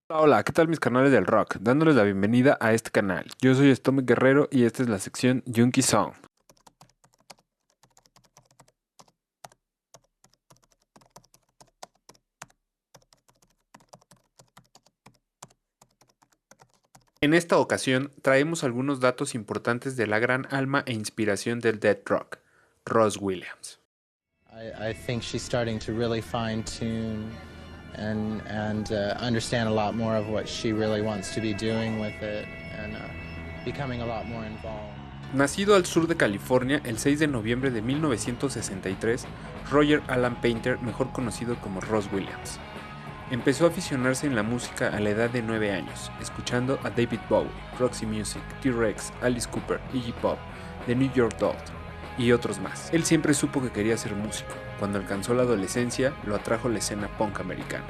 Hola, hola, ¿qué tal mis canales del rock? Dándoles la bienvenida a este canal. Yo soy Stomach Guerrero y esta es la sección Junkies Song. En esta ocasión traemos algunos datos importantes de la gran alma e inspiración del Deathrock, Rozz Williams. I think she's starting to really fine tune and understand a lot more of what she really wants to be doing with it and becoming a lot more involved. Nacido al sur de California el 6 de noviembre de 1963, Roger Alan Painter, mejor conocido como Rozz Williams, empezó a aficionarse en la música a la edad de 9 años, escuchando a David Bowie, Roxy Music, T-Rex, Alice Cooper, Iggy Pop, The New York Dolls y otros más. Él siempre supo que quería ser músico. Cuando alcanzó la adolescencia, lo atrajo la escena punk americana.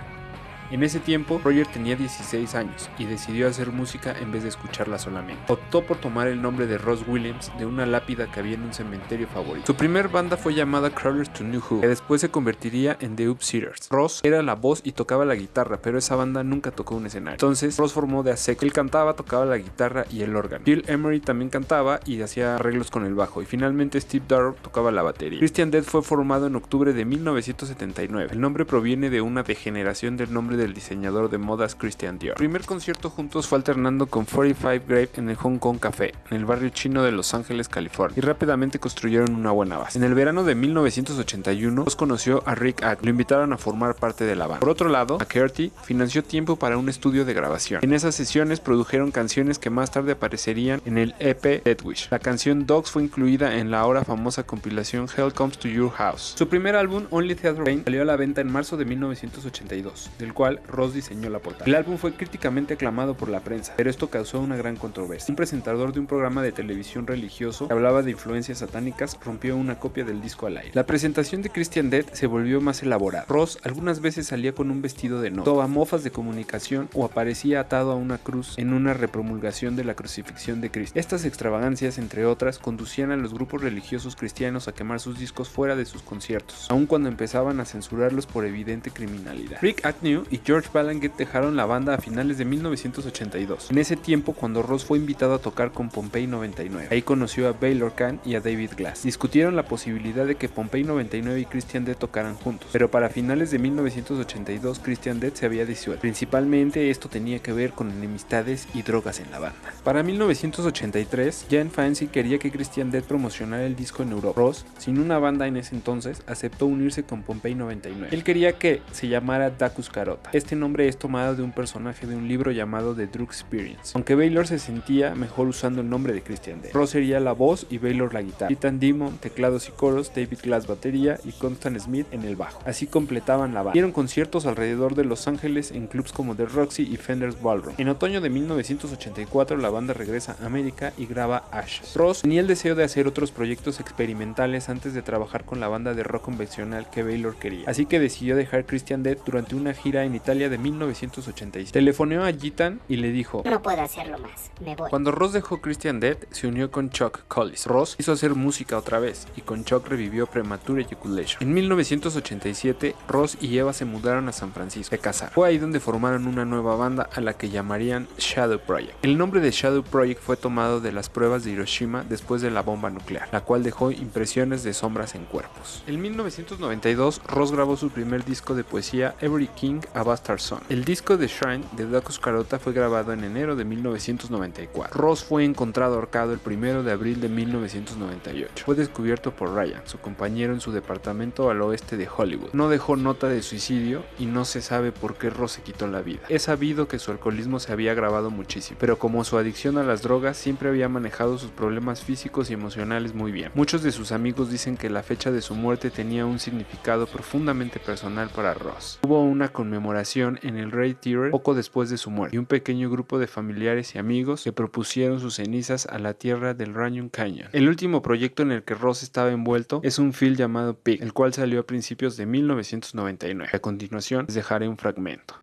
En ese tiempo, Roger tenía 16 años y decidió hacer música en vez de escucharla solamente. Optó por tomar el nombre de Rozz Williams de una lápida que había en un cementerio favorito. Su primer banda fue llamada Crawlers to New Who, que después se convertiría en The Upsetters. Rozz era la voz y tocaba la guitarra, pero esa banda nunca tocó un escenario. Entonces, Rozz formó The Hace. Él cantaba, tocaba la guitarra y el órgano. Bill Emery también cantaba y hacía arreglos con el bajo, y finalmente Steve Darrow tocaba la batería. Christian Death fue formado en octubre de 1979. El nombre proviene de una degeneración del nombre del diseñador de modas Christian Dior. El primer concierto juntos fue alternando con 45 Grave en el Hong Kong Café, en el barrio chino de Los Ángeles, California, y rápidamente construyeron una buena base. En el verano de 1981, Ross conoció a Rick Astley, lo invitaron a formar parte de la banda. Por otro lado, McCarthy financió tiempo para un estudio de grabación. En esas sesiones produjeron canciones que más tarde aparecerían en el EP Dead Wish. La canción Dogs fue incluida en la ahora famosa compilación Hell Comes to Your House. Su primer álbum, Only Theatre Rain, salió a la venta en marzo de 1982, del cual Ross diseñó la portada. El álbum fue críticamente aclamado por la prensa, pero esto causó una gran controversia. Un presentador de un programa de televisión religioso que hablaba de influencias satánicas rompió una copia del disco al aire. La presentación de Christian Death se volvió más elaborada. Ross algunas veces salía con un vestido de novia, usaba mofas de comunicación o aparecía atado a una cruz en una repromulgación de la crucifixión de Cristo. Estas extravagancias, entre otras, conducían a los grupos religiosos cristianos a quemar sus discos fuera de sus conciertos, aun cuando empezaban a censurarlos por evidente criminalidad. Rick Agnew y George Balanguet dejaron la banda a finales de 1982. En ese tiempo, cuando Ross fue invitado a tocar con Pompeii 99. Ahí conoció a Baylor Kahn y a David Glass. Discutieron la posibilidad de que Pompeii 99 y Christian Death tocaran juntos, pero para finales de 1982 Christian Death se había disuelto. Principalmente esto tenía que ver con enemistades y drogas en la banda. Para 1983, Jan Fancy quería que Christian Death promocionara el disco en Europa. Ross, sin una banda en ese entonces, aceptó unirse con Pompeii 99. Él quería que se llamara Dacus Carota. Este nombre es tomado de un personaje de un libro llamado The Drug Experience, aunque Baylor se sentía mejor usando el nombre de Christian Death. Ross sería la voz y Baylor la guitarra, Ethan Demon teclados y coros, David Glass batería y Constant Smith en el bajo. Así completaban la banda. Dieron conciertos alrededor de Los Ángeles en clubs como The Roxy y Fender's Ballroom. En otoño de 1984 la banda regresa a América y graba Ashes. Ross tenía el deseo de hacer otros proyectos experimentales antes de trabajar con la banda de rock convencional que Baylor quería, así que decidió dejar Christian Death durante una gira en Italia de 1986. Telefoneó a Gitan y le dijo: no puedo hacerlo más, me voy. Cuando Ross dejó Christian Death, se unió con Chuck Collis. Ross hizo hacer música otra vez y con Chuck revivió Premature Ejaculation. En 1987, Ross y Eva se mudaron a San Francisco, se casaron. Fue ahí donde formaron una nueva banda a la que llamarían Shadow Project. El nombre de Shadow Project fue tomado de las pruebas de Hiroshima después de la bomba nuclear, la cual dejó impresiones de sombras en cuerpos. En 1992, Ross grabó su primer disco de poesía, Every King a Bastard Son. El disco de Shrine de Dacus Carota fue grabado en enero de 1994. Ross fue encontrado ahorcado el 1 de abril de 1998. Fue descubierto por Ryan, su compañero en su departamento al oeste de Hollywood. No dejó nota de suicidio y no se sabe por qué Ross se quitó la vida. Es sabido que su alcoholismo se había agravado muchísimo, pero como su adicción a las drogas, siempre había manejado sus problemas físicos y emocionales muy bien. Muchos de sus amigos dicen que la fecha de su muerte tenía un significado profundamente personal para Ross. Hubo una conmemoración en el Ray Theater poco después de su muerte y un pequeño grupo de familiares y amigos que propusieron sus cenizas a la tierra del Runyon Canyon. El último proyecto en el que Ross estaba envuelto es un film llamado Pig, el cual salió a principios de 1999. A continuación les dejaré un fragmento.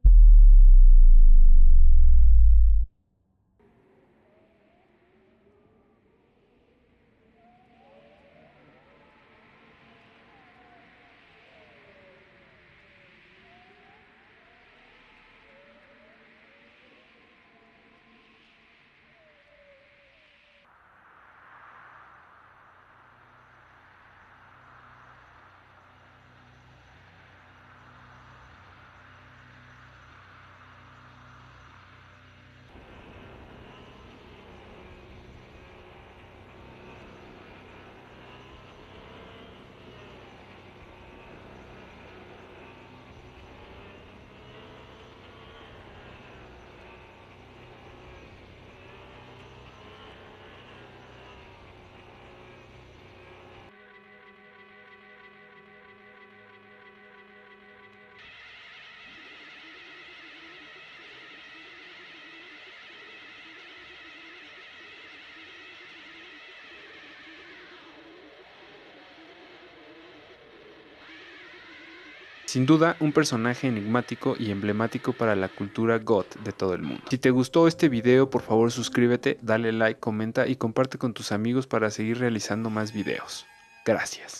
Sin duda, un personaje enigmático y emblemático para la cultura goth de todo el mundo. Si te gustó este video, por favor suscríbete, dale like, comenta y comparte con tus amigos para seguir realizando más videos. Gracias.